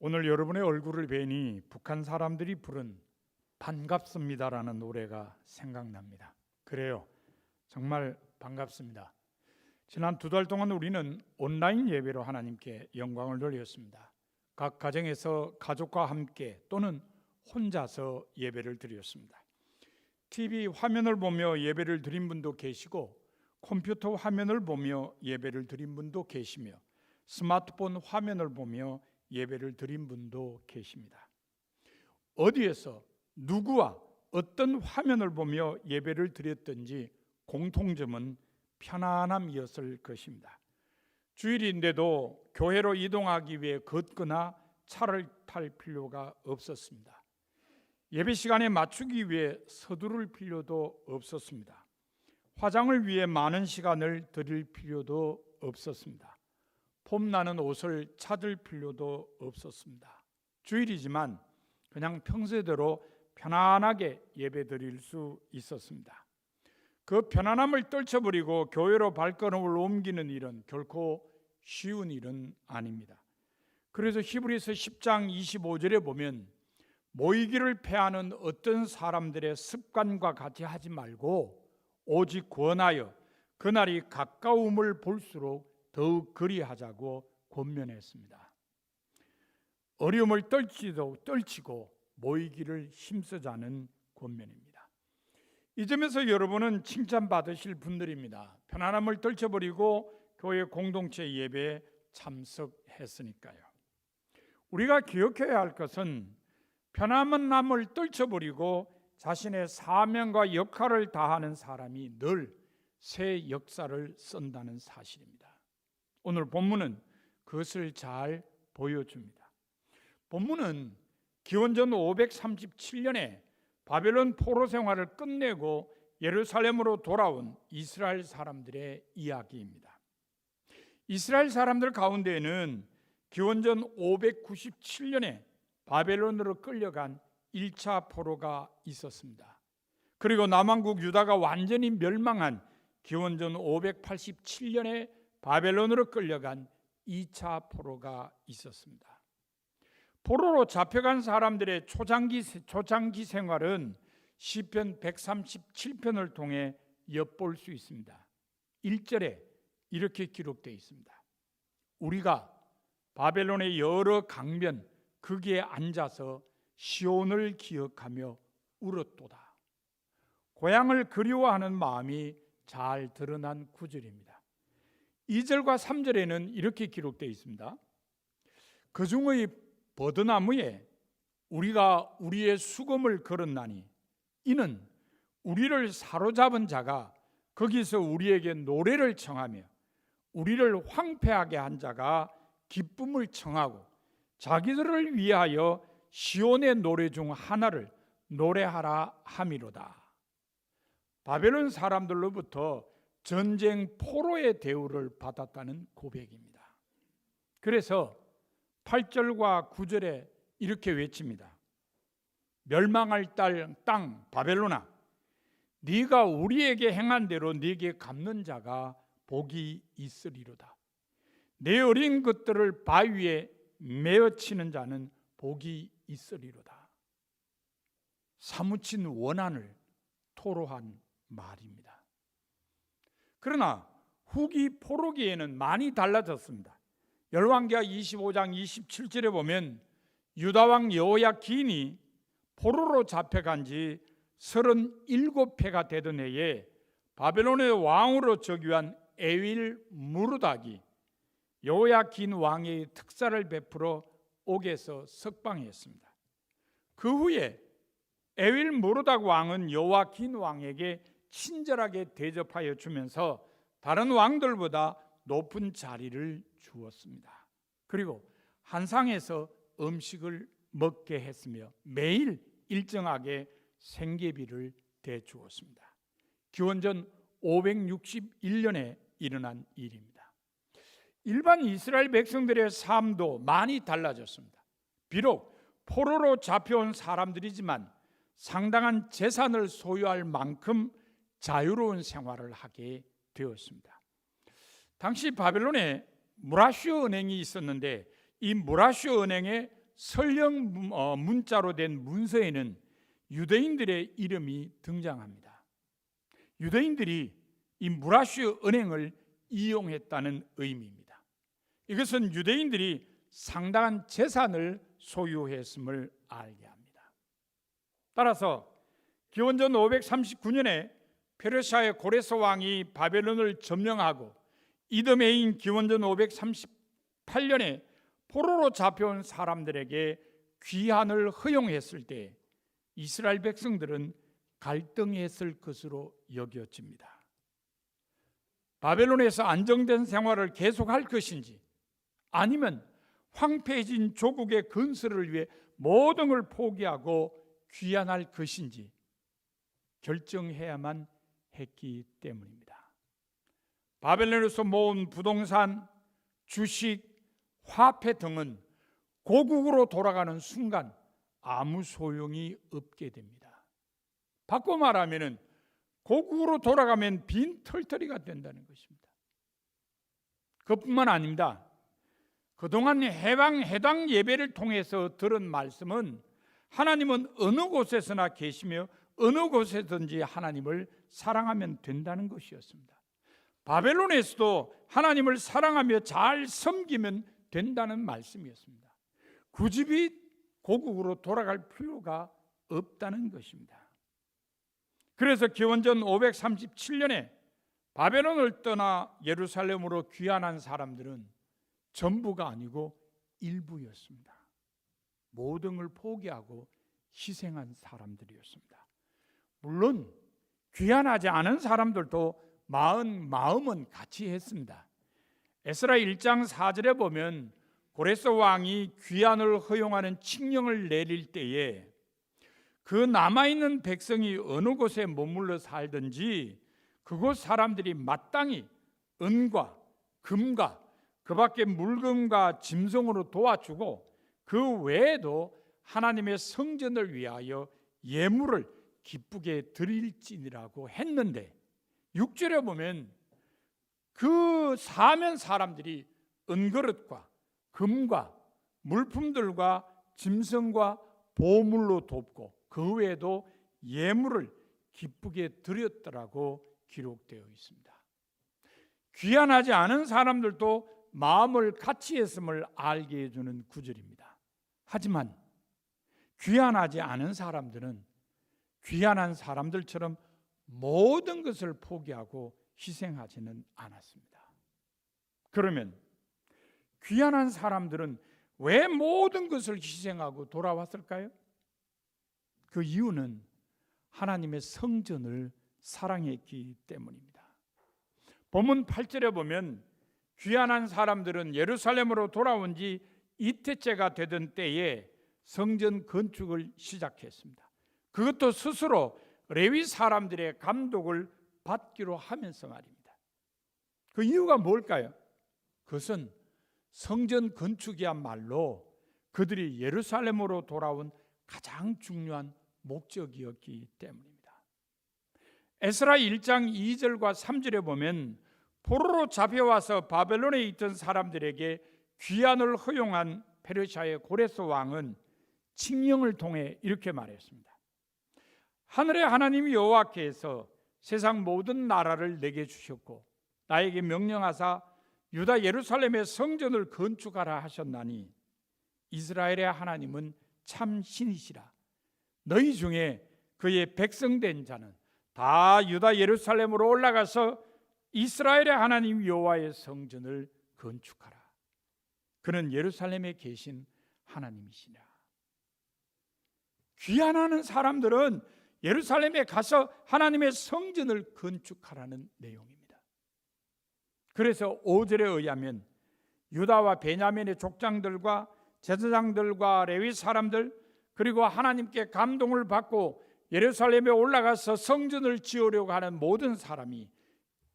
오늘 여러분의 얼굴을 뵈니 북한 사람들이 부른 반갑습니다라는 노래가 생각납니다. 그래요, 정말 반갑습니다. 지난 2달 동안 우리는 온라인 예배로 하나님께 영광을 돌렸습니다. 각 가정에서 가족과 함께 또는 혼자서 예배를 드렸습니다. TV 화면을 보며 예배를 드린 분도 계시고 컴퓨터 화면을 보며 예배를 드린 분도 계시며 스마트폰 화면을 보며 예배를 드린 분도 계십니다. 어디에서 누구와 어떤 화면을 보며 예배를 드렸든지 공통점은 편안함이었을 것입니다. 주일인데도 교회로 이동하기 위해 걷거나 차를 탈 필요가 없었습니다. 예배 시간에 맞추기 위해 서두를 필요도 없었습니다. 화장을 위해 많은 시간을 들일 필요도 없었습니다. 폼나는 옷을 찾을 필요도 없었습니다. 주일이지만 그냥 평소대로 편안하게 예배 드릴 수 있었습니다. 그 편안함을 떨쳐버리고 교회로 발걸음을 옮기는 일은 결코 쉬운 일은 아닙니다. 그래서 히브리서 10장 25절에 보면 모이기를 패하는 어떤 사람들의 습관과 같이 하지 말고 오직 권하여 그날이 가까움을 볼수록 더욱 그리하자고 권면했습니다. 어려움을 떨치고 모이기를 힘쓰자는 권면입니다. 이 점에서 여러분은 칭찬받으실 분들입니다. 편안함을 떨쳐버리고 교회 공동체 예배에 참석했으니까요. 우리가 기억해야 할 것은 편안함을 떨쳐버리고 자신의 사명과 역할을 다하는 사람이 늘 새 역사를 쓴다는 사실입니다. 오늘 본문은 그것을 잘 보여줍니다. 본문은 기원전 537년에 바벨론 포로 생활을 끝내고 예루살렘으로 돌아온 이스라엘 사람들의 이야기입니다. 이스라엘 사람들 가운데에는 기원전 597년에 바벨론으로 끌려간 1차 포로가 있었습니다. 그리고 남왕국 유다가 완전히 멸망한 기원전 587년에 바벨론으로 끌려간 2차 포로가 있었습니다. 포로로 잡혀간 사람들의 초장기 생활은 시편 137편을 통해 엿볼 수 있습니다. 1절에 이렇게 기록되어 있습니다. 우리가 바벨론의 여러 강변 거기에 앉아서 시온을 기억하며 울었도다. 고향을 그리워하는 마음이 잘 드러난 구절입니다. 2절과 3절에는 이렇게 기록되어 있습니다. 그중의 버드나무에 우리가 우리의 수금을 걸었나니 이는 우리를 사로잡은 자가 거기서 우리에게 노래를 청하며 우리를 황폐하게 한 자가 기쁨을 청하고 자기들을 위하여 시온의 노래 중 하나를 노래하라 함이로다. 바벨론 사람들로부터 전쟁 포로의 대우를 받았다는 고백입니다. 그래서 8절과 9절에 이렇게 외칩니다. 멸망할 땅 바벨론아, 네가 우리에게 행한 대로 네게 갚는 자가 복이 있으리로다. 내 어린 것들을 바위에 메어치는 자는 복이 있으리로다. 사무친 원한을 토로한 말입니다. 그러나 후기 포로기에는 많이 달라졌습니다. 열왕기하 25장 27절에 보면 유다왕 여호야긴이 포로로 잡혀간 지 37회가 되던 해에 바벨론의 왕으로 즉위한 에윌 무르닥이 여호야긴 왕의 특사를 베풀어 옥에서 석방했습니다. 그 후에 에윌 무르닥 왕은 여호야긴 왕에게 친절하게 대접하여 주면서 다른 왕들보다 높은 자리를 주었습니다. 그리고 한상에서 음식을 먹게 했으며 매일 일정하게 생계비를 대주었습니다. 기원전 561년에 일어난 일입니다. 일반 이스라엘 백성들의 삶도 많이 달라졌습니다. 비록 포로로 잡혀온 사람들이지만 상당한 재산을 소유할 만큼 자유로운 생활을 하게 되었습니다. 당시 바벨론에 무라슈 은행이 있었는데 이 무라슈 은행의 설령 문자로 된 문서에는 유대인들의 이름이 등장합니다. 유대인들이 이 무라슈 은행을 이용했다는 의미입니다. 이것은 유대인들이 상당한 재산을 소유했음을 알게 합니다. 따라서 기원전 539년에 페르시아의 고레스 왕이 바벨론을 점령하고 이듬해인 기원전 538년에 포로로 잡혀온 사람들에게 귀환을 허용했을 때 이스라엘 백성들은 갈등했을 것으로 여겨집니다. 바벨론에서 안정된 생활을 계속할 것인지 아니면 황폐해진 조국의 건설을 위해 모든 걸 포기하고 귀환할 것인지 결정해야만 했기 때문입니다. 바벨론에서 모은 부동산, 주식, 화폐 등은 고국으로 돌아가는 순간 아무 소용이 없게 됩니다. 바꿔 말하면 고국으로 돌아가면 빈 털터리가 된다는 것입니다. 그뿐만 아닙니다. 그동안 해당 예배를 통해서 들은 말씀은 하나님은 어느 곳에서나 계시며 어느 곳에든지 하나님을 사랑하면 된다는 것이었습니다. 바벨론에서도 하나님을 사랑하며 잘 섬기면 된다는 말씀이었습니다. 굳이 고국으로 돌아갈 필요가 없다는 것입니다. 그래서 기원전 537년에 바벨론을 떠나 예루살렘으로 귀환한 사람들은 전부가 아니고 일부였습니다. 모든 걸 포기하고 희생한 사람들이었습니다. 물론 귀환하지 않은 사람들도 마음은 같이 했습니다. 에스라 1장 4절에 보면 고레스 왕이 귀환을 허용하는 칙령을 내릴 때에 그 남아있는 백성이 어느 곳에 머물러 살든지 그곳 사람들이 마땅히 은과 금과 그 밖에 물건과 짐승으로 도와주고 그 외에도 하나님의 성전을 위하여 예물을 기쁘게 드릴지니라고 했는데 6절에 보면 그 사면 사람들이 은그릇과 금과 물품들과 짐승과 보물로 돕고 그 외에도 예물을 기쁘게 드렸더라고 기록되어 있습니다. 귀환하지 않은 사람들도 마음을 같이 했음을 알게 해주는 구절입니다. 하지만 귀환하지 않은 사람들은 귀환한 사람들처럼 모든 것을 포기하고 희생하지는 않았습니다. 그러면 귀환한 사람들은 왜 모든 것을 희생하고 돌아왔을까요? 그 이유는 하나님의 성전을 사랑했기 때문입니다. 본문 8절에 보면 귀환한 사람들은 예루살렘으로 돌아온 지 이태째가 되던 때에 성전 건축을 시작했습니다. 그것도 스스로 레위 사람들의 감독을 받기로 하면서 말입니다. 그 이유가 뭘까요? 그것은 성전 건축이야말로 그들이 예루살렘으로 돌아온 가장 중요한 목적이었기 때문입니다. 에스라 1장 2절과 3절에 보면 포로로 잡혀와서 바벨론에 있던 사람들에게 귀환을 허용한 페르시아의 고레스 왕은 칙령을 통해 이렇게 말했습니다. 하늘의 하나님 여호와께서 세상 모든 나라를 내게 주셨고 나에게 명령하사 유다 예루살렘의 성전을 건축하라 하셨나니 이스라엘의 하나님은 참 신이시라. 너희 중에 그의 백성된 자는 다 유다 예루살렘으로 올라가서 이스라엘의 하나님 여호와의 성전을 건축하라. 그는 예루살렘에 계신 하나님이시라. 귀환하는 사람들은 예루살렘에 가서 하나님의 성전을 건축하라는 내용입니다. 그래서 5절에 의하면 유다와 베냐민의 족장들과 제사장들과 레위 사람들 그리고 하나님께 감동을 받고 예루살렘에 올라가서 성전을 지으려고 하는 모든 사람이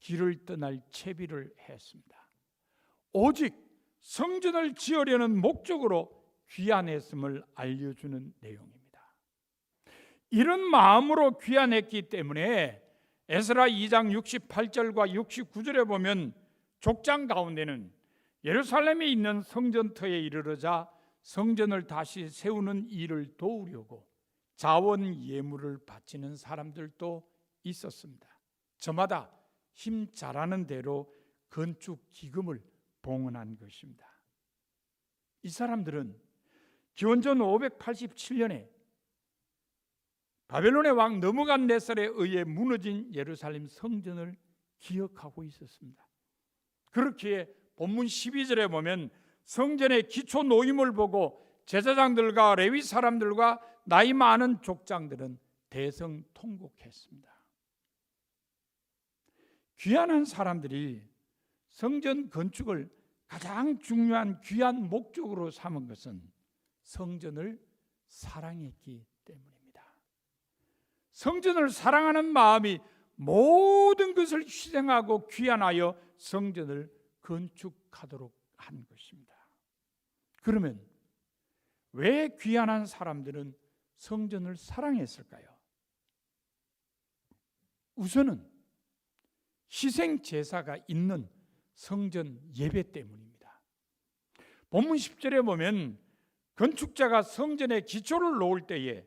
길을 떠날 채비를 했습니다. 오직 성전을 지으려는 목적으로 귀환했음을 알려주는 내용입니다. 이런 마음으로 귀환했기 때문에 에스라 2장 68절과 69절에 보면 족장 가운데는 예루살렘에 있는 성전터에 이르러자 성전을 다시 세우는 일을 도우려고 자원 예물을 바치는 사람들도 있었습니다. 저마다 힘 잘하는 대로 건축 기금을 봉헌한 것입니다. 이 사람들은 기원전 587년에 바벨론의 왕 느부갓네살에 의해 무너진 예루살렘 성전을 기억하고 있었습니다. 그렇기에 본문 12절에 보면 성전의 기초 노임을 보고 제사장들과 레위 사람들과 나이 많은 족장들은 대성통곡했습니다. 귀환한 사람들이 성전 건축을 가장 중요한 귀한 목적으로 삼은 것은 성전을 사랑했기 때문입니다. 성전을 사랑하는 마음이 모든 것을 희생하고 귀환하여 성전을 건축하도록 한 것입니다. 그러면 왜 귀환한 사람들은 성전을 사랑했을까요? 우선은 희생 제사가 있는 성전 예배 때문입니다. 본문 10절에 보면 건축자가 성전의 기초를 놓을 때에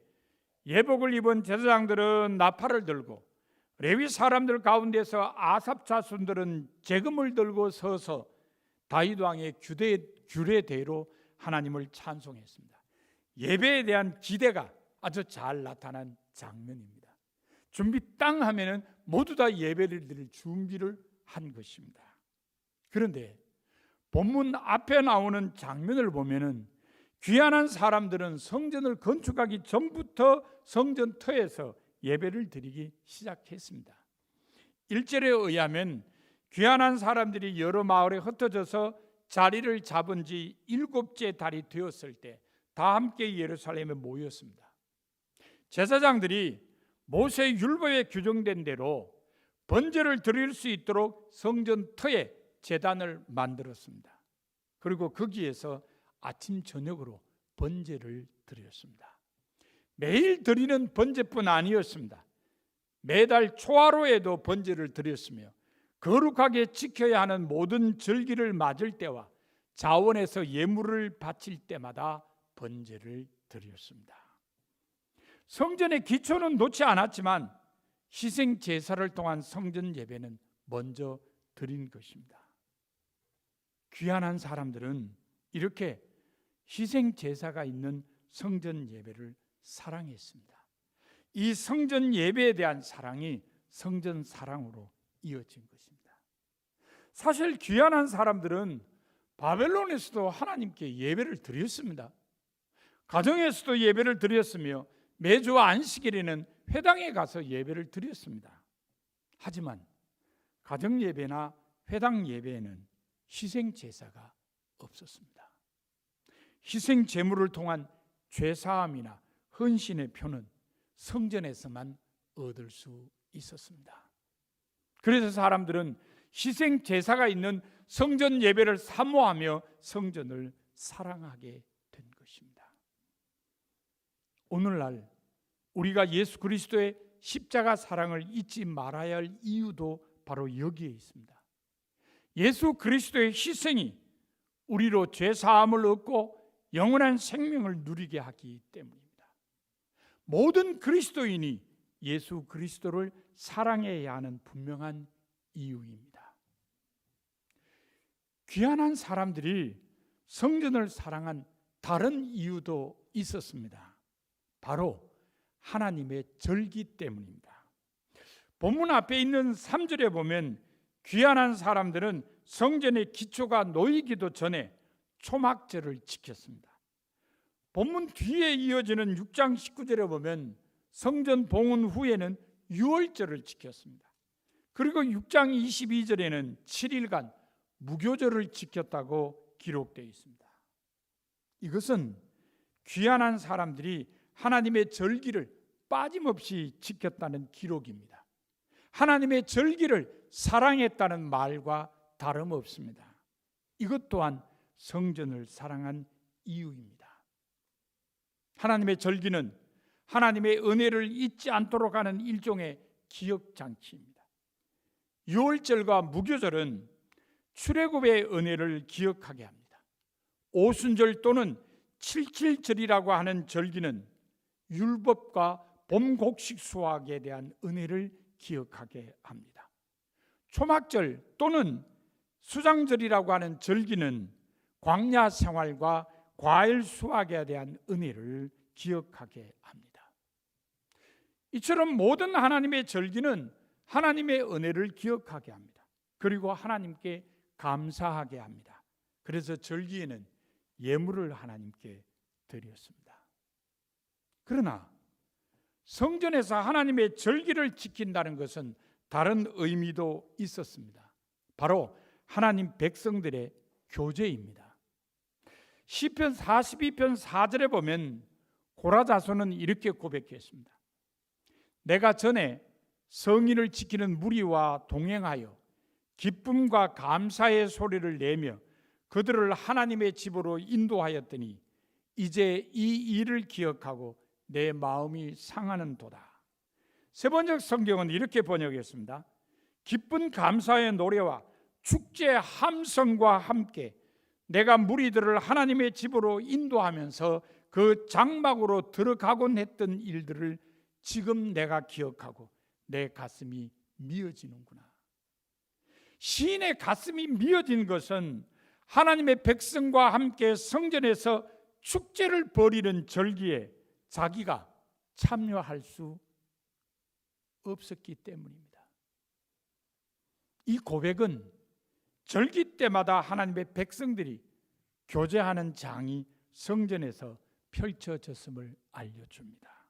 예복을 입은 제사장들은 나팔을 들고 레위 사람들 가운데서 아삽 자손들은 제금을 들고 서서 다윗 왕의 규례대로 하나님을 찬송했습니다. 예배에 대한 기대가 아주 잘 나타난 장면입니다. 준비 땅 하면은 모두 다 예배를 드릴 준비를 한 것입니다. 그런데 본문 앞에 나오는 장면을 보면은 귀환한 사람들은 성전을 건축하기 전부터 성전 터에서 예배를 드리기 시작했습니다. 1절에 의하면 귀환한 사람들이 여러 마을에 흩어져서 자리를 잡은 지 7째 달이 되었을 때 다 함께 예루살렘에 모였습니다. 제사장들이 모세 율법에 규정된 대로 번제를 드릴 수 있도록 성전 터에 제단을 만들었습니다. 그리고 거기에서 아침 저녁으로 번제를 드렸습니다. 매일 드리는 번제뿐 아니었습니다. 매달 초하루에도 번제를 드렸으며 거룩하게 지켜야 하는 모든 절기를 맞을 때와 자원에서 예물을 바칠 때마다 번제를 드렸습니다. 성전의 기초는 놓지 않았지만 희생 제사를 통한 성전 예배는 먼저 드린 것입니다. 귀환한 사람들은 이렇게 희생 제사가 있는 성전 예배를 사랑했습니다. 이 성전 예배에 대한 사랑이 성전 사랑으로 이어진 것입니다. 사실 귀환한 사람들은 바벨론에서도 하나님께 예배를 드렸습니다. 가정에서도 예배를 드렸으며 매주 안식일에는 회당에 가서 예배를 드렸습니다. 하지만 가정 예배나 회당 예배에는 희생 제사가 없었습니다. 희생 제물을 통한 죄 사함이나 헌신의 표는 성전에서만 얻을 수 있었습니다. 그래서 사람들은 희생 제사가 있는 성전 예배를 사모하며 성전을 사랑하게 된 것입니다. 오늘날 우리가 예수 그리스도의 십자가 사랑을 잊지 말아야 할 이유도 바로 여기에 있습니다. 예수 그리스도의 희생이 우리로 죄 사함을 얻고 영원한 생명을 누리게 하기 때문입니다. 모든 그리스도인이 예수 그리스도를 사랑해야 하는 분명한 이유입니다. 귀환한 사람들이 성전을 사랑한 다른 이유도 있었습니다. 바로 하나님의 절기 때문입니다. 본문 앞에 있는 3절에 보면 귀환한 사람들은 성전의 기초가 놓이기도 전에 초막절을 지켰습니다. 본문 뒤에 이어지는 6장 19절에 보면 성전 봉헌 후에는 유월절을 지켰습니다. 그리고 6장 22절에는 7일간 무교절을 지켰다고 기록되어 있습니다. 이것은 귀환한 사람들이 하나님의 절기를 빠짐없이 지켰다는 기록입니다. 하나님의 절기를 사랑했다는 말과 다름없습니다. 이것 또한 성전을 사랑한 이유입니다. 하나님의 절기는 하나님의 은혜를 잊지 않도록 하는 일종의 기억장치입니다. 유월절과 무교절은 출애굽의 은혜를 기억하게 합니다. 오순절 또는 칠칠절이라고 하는 절기는 율법과 봄곡식 수확에 대한 은혜를 기억하게 합니다. 초막절 또는 수장절이라고 하는 절기는 광야 생활과 과일 수확에 대한 은혜를 기억하게 합니다. 이처럼 모든 하나님의 절기는 하나님의 은혜를 기억하게 합니다. 그리고 하나님께 감사하게 합니다. 그래서 절기에는 예물을 하나님께 드렸습니다. 그러나 성전에서 하나님의 절기를 지킨다는 것은 다른 의미도 있었습니다. 바로 하나님 백성들의 교제입니다. 시편 42편 4절에 보면 고라 자손은 이렇게 고백했습니다. 내가 전에 성인을 지키는 무리와 동행하여 기쁨과 감사의 소리를 내며 그들을 하나님의 집으로 인도하였더니 이제 이 일을 기억하고 내 마음이 상하는도다. 세번역 성경은 이렇게 번역했습니다. 기쁜 감사의 노래와 축제 함성과 함께 내가 무리들을 하나님의 집으로 인도하면서 그 장막으로 들어가곤 했던 일들을 지금 내가 기억하고 내 가슴이 미어지는구나. 시인의 가슴이 미어진 것은 하나님의 백성과 함께 성전에서 축제를 벌이는 절기에 자기가 참여할 수 없었기 때문입니다. 이 고백은 절기 때마다 하나님의 백성들이 교제하는 장이 성전에서 펼쳐졌음을 알려줍니다.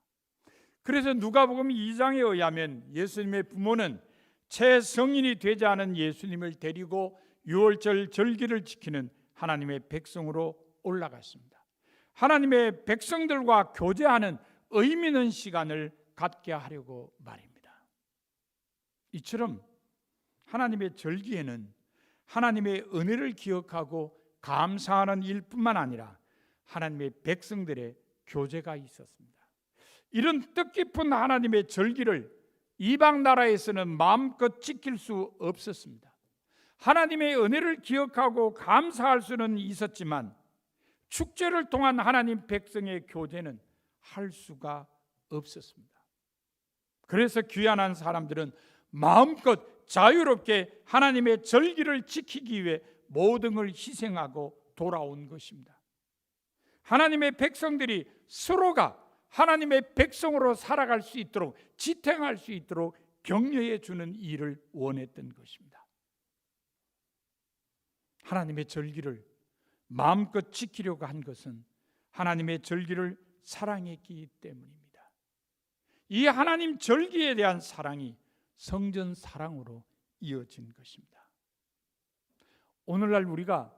그래서 누가복음 2장에 의하면 예수님의 부모는 채 성인이 되지 않은 예수님을 데리고 유월절 절기를 지키는 하나님의 백성으로 올라갔습니다. 하나님의 백성들과 교제하는 의미 있는 시간을 갖게 하려고 말입니다. 이처럼 하나님의 절기에는 하나님의 은혜를 기억하고 감사하는 일뿐만 아니라 하나님의 백성들의 교제가 있었습니다. 이런 뜻깊은 하나님의 절기를 이방 나라에서는 마음껏 지킬 수 없었습니다. 하나님의 은혜를 기억하고 감사할 수는 있었지만 축제를 통한 하나님 백성의 교제는 할 수가 없었습니다. 그래서 귀환한 사람들은 마음껏 자유롭게 하나님의 절기를 지키기 위해 모든 걸 희생하고 돌아온 것입니다. 하나님의 백성들이 서로가 하나님의 백성으로 살아갈 수 있도록, 지탱할 수 있도록 격려해 주는 일을 원했던 것입니다. 하나님의 절기를 마음껏 지키려고 한 것은 하나님의 절기를 사랑했기 때문입니다. 이 하나님 절기에 대한 사랑이 성전 사랑으로 이어진 것입니다. 오늘날 우리가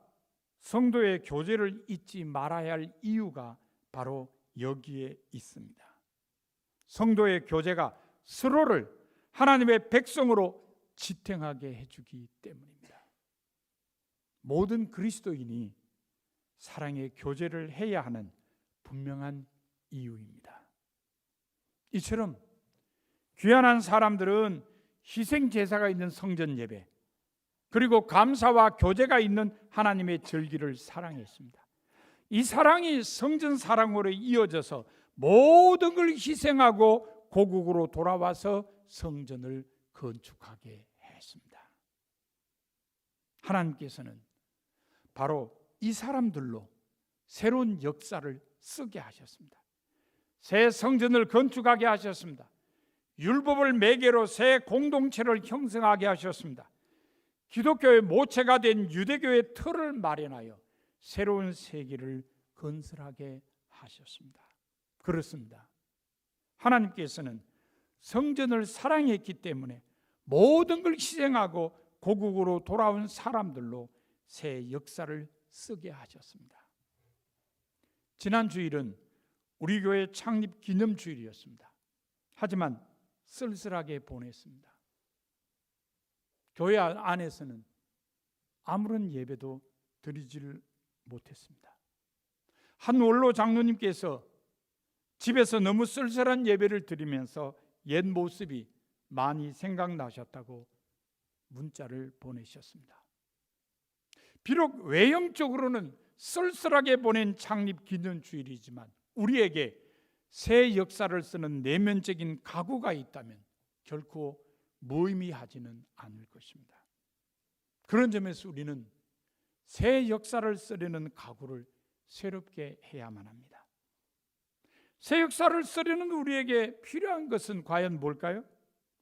성도의 교제를 잊지 말아야 할 이유가 바로 여기에 있습니다. 성도의 교제가 서로를 하나님의 백성으로 지탱하게 해주기 때문입니다. 모든 그리스도인이 사랑의 교제를 해야 하는 분명한 이유입니다. 이처럼 귀환한 사람들은 희생 제사가 있는 성전 예배, 그리고 감사와 교제가 있는 하나님의 절기를 사랑했습니다. 이 사랑이 성전 사랑으로 이어져서 모든 걸 희생하고 고국으로 돌아와서 성전을 건축하게 했습니다. 하나님께서는 바로 이 사람들로 새로운 역사를 쓰게 하셨습니다. 새 성전을 건축하게 하셨습니다. 율법을 매개로 새 공동체를 형성하게 하셨습니다. 기독교의 모체가 된 유대교의 틀을 마련하여 새로운 세계를 건설하게 하셨습니다. 그렇습니다. 하나님께서는 성전을 사랑했기 때문에 모든 걸 희생하고 고국으로 돌아온 사람들로 새 역사를 쓰게 하셨습니다. 지난 주일은 우리 교회 창립 기념주일이었습니다. 하지만 쓸쓸하게 보냈습니다. 교회 안에서는 아무런 예배도 드리지를 못했습니다. 한 원로 장로님께서 집에서 너무 쓸쓸한 예배를 드리면서 옛 모습이 많이 생각나셨다고 문자를 보내셨습니다. 비록 외형적으로는 쓸쓸하게 보낸 창립 기념주일이지만 우리에게 새 역사를 쓰는 내면적인 각오가 있다면 결코 무의미하지는 않을 것입니다. 그런 점에서 우리는 새 역사를 쓰려는 각오를 새롭게 해야만 합니다. 새 역사를 쓰려는 우리에게 필요한 것은 과연 뭘까요?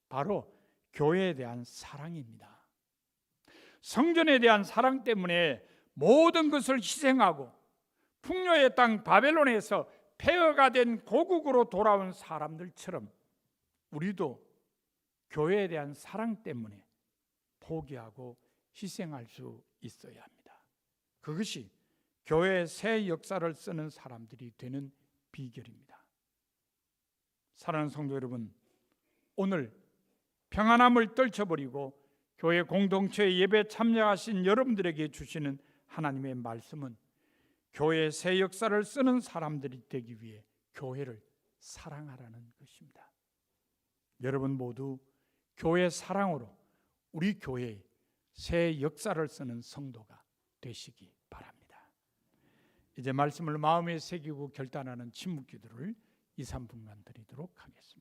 바로 교회에 대한 사랑입니다. 성전에 대한 사랑 때문에 모든 것을 희생하고 풍요의 땅 바벨론에서 폐허가 된 고국으로 돌아온 사람들처럼 우리도 교회에 대한 사랑 때문에 포기하고 희생할 수 있어야 합니다. 그것이 교회의 새 역사를 쓰는 사람들이 되는 비결입니다. 사랑하는 성도 여러분, 오늘 평안함을 떨쳐버리고 교회 공동체 예배 참여하신 여러분들에게 주시는 하나님의 말씀은 교회의 새 역사를 쓰는 사람들이 되기 위해 교회를 사랑하라는 것입니다. 여러분 모두 교회 사랑으로 우리 교회의 새 역사를 쓰는 성도가 되시기 바랍니다. 이제 말씀을 마음에 새기고 결단하는 침묵 기도를 2, 3분간 드리도록 하겠습니다.